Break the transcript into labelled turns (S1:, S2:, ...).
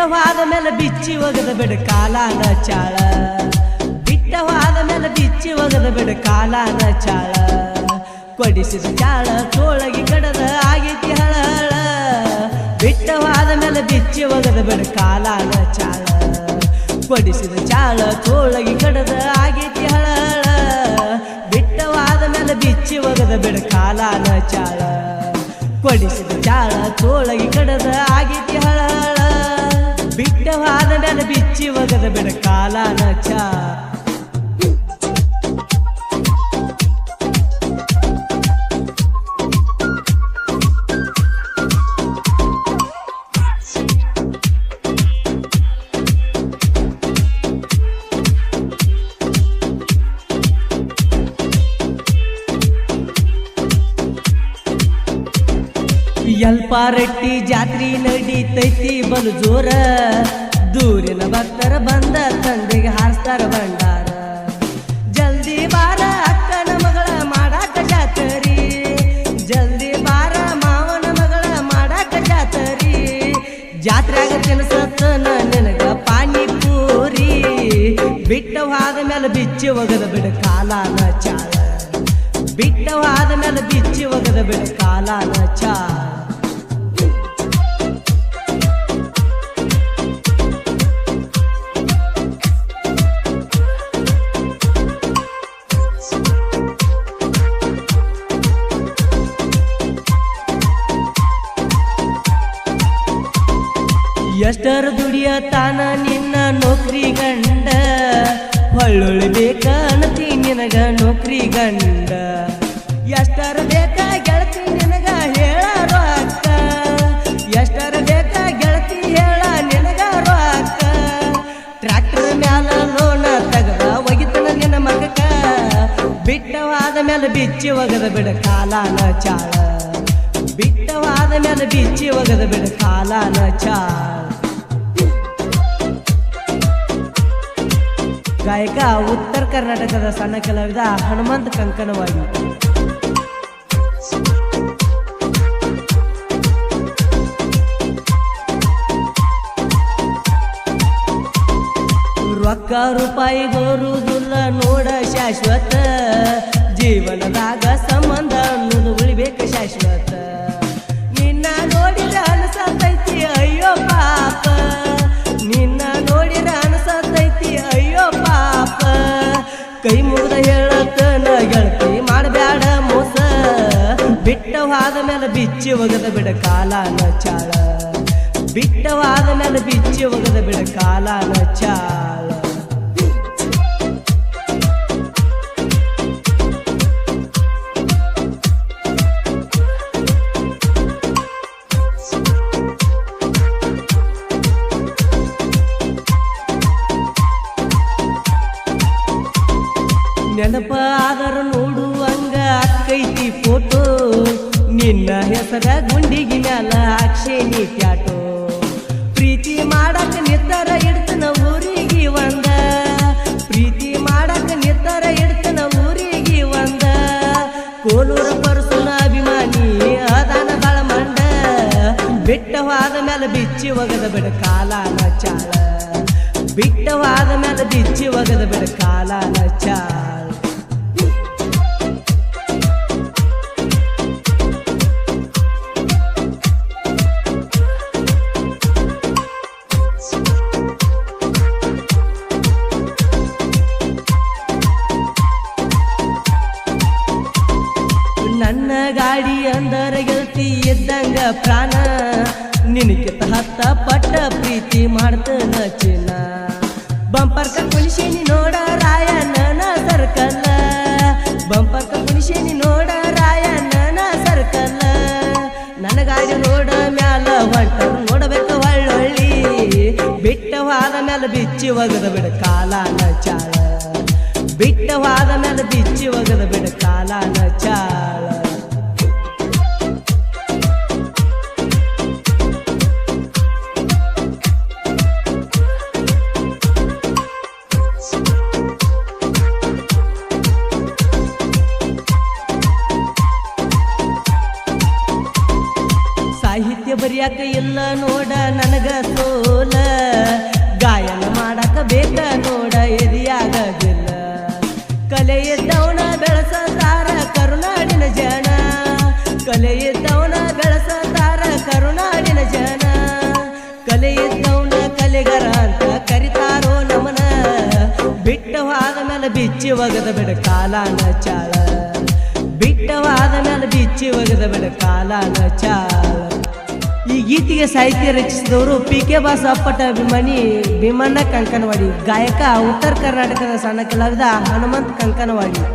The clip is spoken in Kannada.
S1: ಬಿಟ್ಟವಾದ ಮೇಲೆ ಬಿಚ್ಚಿ ಒಗದ ಬಿಡ ಕಾಲಾನ ಚಾಳ ಬಿಟ್ಟವಾದ ಮೇಲೆ ಬಿಚ್ಚಿ ಒಗದ ಬಿಡ ಕಾಲಾನ ಚಾಳ ಕೊಡಿಸಿದ ಚಾಳ ತೋಳಗಿ ಕಡದ ಆಗೈತಿ ಹಳ ಬಿಟ್ಟವಾದ ಮೇಲೆ ಬಿಚ್ಚಿ ಒಗದ ಬಿಡ ಕಾಲಾನ ಚಾಳ ಕೊಡಿಸಿದ ಚಾಳ ತೋಳಗಿ ಕಡದ ಆಗೈತಿ ಹಳ ಬಿಟ್ಟವಾದ ಮೇಲೆ ಬಿಚ್ಚಿ ಒಗದ ಬಿಡ ಕಾಲಾನ ಚಾಳ ಕೊಡಿಸಿದ ಚಾಳ ತೋಳಗಿ ಕಡದ ಆಗೈತಿ ಹಳ ಬಿಟ್ಟವಾದ ಮೇಲೆ ಬಿಚ್ಚಿ ಒಗದ ಬಿಡ ಕಾಲಾನ ಚಾಳ ಯಲ್ಪಾರಟ್ಟಿ ಜಾತ್ರಿ ನಡೀತೈತಿ ಬಲು ಜೋರ ದೂರಿನ ಭಕ್ತರ ಬಂದ ತಂದೆಗೆ ಹಾರಿಸ್ತಾರ ಭಂಡಾರ ಜಲ್ದಿ ಬಾರ ಅಕ್ಕನ ಮಗಳ ಮಾಡಾಕ ಜಾತರಿ ಜಲ್ದಿ ಬಾರ ಮಾವನ ಮಗಳ ಮಾಡಾಕ ಜಾತರಿ ಜಾತ್ರೆಯಾಗ ತಿನ್ಸತ್ತನ ನಿನಗ ಪಾನಿಪೂರಿ ಬಿಟ್ಟವಾದ ಮೇಲೆ ಬಿಚ್ಚಿ ಒಗದ ಬಿಡ ಕಾಲಾನ ಚಾಳ ಬಿಟ್ಟವಾದ ಮೇಲೆ ಬಿಚ್ಚಿ ಒಗದ ಬಿಡ ಕಾಲಾನ ಚಾಳ ಎಷ್ಟರ ದುಡಿಯತಾನ ನಿನ್ನ ನೌಕರಿ ಗಂಡ ಹೊಳ್ಳುಳಿ ಬೇಕ ಅಣತಿ ನಿನಗ ನೌಕರಿ ಗಂಡ ಎಷ್ಟರ ಬೇಕ ಗೆಳತಿ ನಿನಗ ಹೇಳಾರೋ ಅಕ್ಕ ಎಷ್ಟರ ಬೇಕ ಗೆಳತಿ ಹೇಳ ನಿನಗ ಅಕ್ಕ ಟ್ರ್ಯಾಕ್ಟರ್ ಮ್ಯಾಲ ಲೋನ ತಗದ ಒಗಿತನ ನಿನ್ನ ಮಗಕ ಬಿಟ್ಟವಾದ ಮೇಲೆ ಬಿಚ್ಚಿ ಒಗದ ಬಿಡ ಕಾಲಾನ ಚಾಳ ಬಿಟ್ಟವಾದ ಮೇಲೆ ಬಿಚ್ಚಿ ಒಗದ ಬಿಡ ಕಾಲಾನ ಚಾಳ ಗಾಯಕ ಉತ್ತರ ಕರ್ನಾಟಕದ ಸಣ್ಣ ಕಲಾವಿದ ಹನುಮಂತ ಕಂಕಣವಾಗಿ ರೊಕ್ಕ ರೂಪಾಯಿ ಗೋರುದಿಲ್ಲ ನೋಡ ಶಾಶ್ವತ ಜೀವನದಾಗ ಸಂಬಂಧ ಅನ್ನೋದು ಉಳಿಬೇಕ ಶಾಶ್ವತ ನಿನ್ನ ನೋಡಿರ ಅನಸತೈತಿ ಅಯ್ಯೋ ಪಾಪ ನಿನ್ನ ನೋಡಿರ ಅನಸತೈತಿ ಅಯ್ಯೋ ಪಾಪ ಕೈ ಮುಗ್ದ ಹೇಳತನ ಗೆಳತಿ ಮಾಡಬ್ಯಾಡ ಮೋಸ ಬಿಟ್ಟವಾದ ಮೇಲೆ ಬಿಚ್ಚಿ ಒಗದ ಬಿಡ ಕಾಲಾನ ಚಾಳ ಬಿಟ್ಟವಾದ ಮೇಲೆ ಬಿಚ್ಚಿ ಒಗದ ಬಿಡ ಕಾಲಾನ ಚಾಳ ನೆನಪ ಆದರ ನೋಡುವಂಗ ಅಕ್ಕೈತಿ ಫೋಟೋ ನಿನ್ನ ಹೆಸರ ಗುಂಡಿಗಿ ಮ್ಯಾಲ ಅಕ್ಷೇನಿ ಟ್ಯಾಟೋ ಪ್ರೀತಿ ಮಾಡಕ ನಿತ್ತರ ಇಡ್ತನ ಊರಿಗೆ ಒಂದ ಪ್ರೀತಿ ಮಾಡಕ ನಿತ್ತರ ಇಡ್ತನ ಊರಿಗೆ ಒಂದ ಕೋಲೂರ ಪರಸುನ ಅಭಿಮಾನಿ ಅದಾನ ಬಾಳಮಂಡ ಬಿಟ್ಟವಾದ ಮೇಲೆ ಬಿಚ್ಚಿ ಒಗದ ಬಿಡ ಕಾಲಾನ ಚಾಳ ಬಿಟ್ಟವಾದ ಮೇಲೆ ಬಿಚ್ಚಿ ಒಗದ ಬಿಡ ಕಾಲಾನ ಚಾಳ ನನ್ನ ಗಾಡಿ ಅಂದರ ಗೆಳತಿ ಇದ್ದಂಗ ಪ್ರಾಣ ನಿನಕಿತ ಹತ್ತ ಪಟ್ಟ ಪ್ರೀತಿ ಮಾಡ್ತನ ಚಿನ್ನ ಬಂಪರ್ಕ ಕುಣಿಸೇನಿ ನೋಡ ರಾಯಣ್ಣನ ಸರ್ಕಲ್ಲ ಬಂಪರ್ಕ ಕುಣಿಸೇನಿ ನೋಡ ರಾಯಣ್ಣನ ಸರ್ಕಲ್ಲ ನನ್ನ ಗಾಡಿ ನೋಡ ಮ್ಯಾಲ ಹೊಂಟ ನೋಡಬೇಕ ಒಳ್ಳೊಳ್ಳಿ ಬಿಟ್ಟವಾದ ಮೇಲೆ ಬಿಚ್ಚಿ ಒಗದ ಬಿಡ ಕಾಲಾನ ಚಾಳ ಬಿಟ್ಟವಾದ ಮೇಲೆ ಬಿಚ್ಚಿ ಒಗದ ಬಿಡ ಕಾಲಾನ ಚಾಳ ಸಾಹಿತ್ಯ ಬರಿಯಾಕ ಇಲ್ಲ ನೋಡ ನನಗ ಸೋಲ ಗಾಯನ ಮಾಡಾಕ ಬೇಕ ನೋಡ ಎದಿಯಾಗದಿಲ್ಲ ಕಲೆ ಇದ್ದವನ ಬೆಳೆಸತಾರ ಕರುನಾಡಿನ ಜನ ಕಲೆ ಇದ್ದವನ ಬೆಳೆಸತಾರ ಕರುನಾಡಿನ ಜನ ಕಲೆ ಇದ್ದವನ ಕಲೆಗರ ಅಂತ ಕರಿತಾರೋ ನಮನ ಬಿಟ್ಟವಾದ ಮೇಲೆ ಬಿಚ್ಚಿ ಒಗದ ಬಿಡ ಕಾಲಾನ ಚಾಳ ಬಿಟ್ಟವಾದ ಮೇಲೆ ಬಿಚ್ಚಿ ಒಗದ ಬಿಡ ಕಾಲಾನ ಚಾಳ ಈ ಗೀತೆಗೆ ಸಾಹಿತ್ಯ ರಚಿಸಿದವರು PK ಬಾಸ್ ಅಪ್ಪಟ ಅಭಿಮಾನಿ ಭೀಮಣ್ಣ ಕಂಕನವಾಡಿ ಗಾಯಕ ಉತ್ತರ ಕರ್ನಾಟಕದ ಸಣ್ಣ ಕಲಾವಿದ ಹನುಮಂತ್ ಕಂಕನವಾಡಿ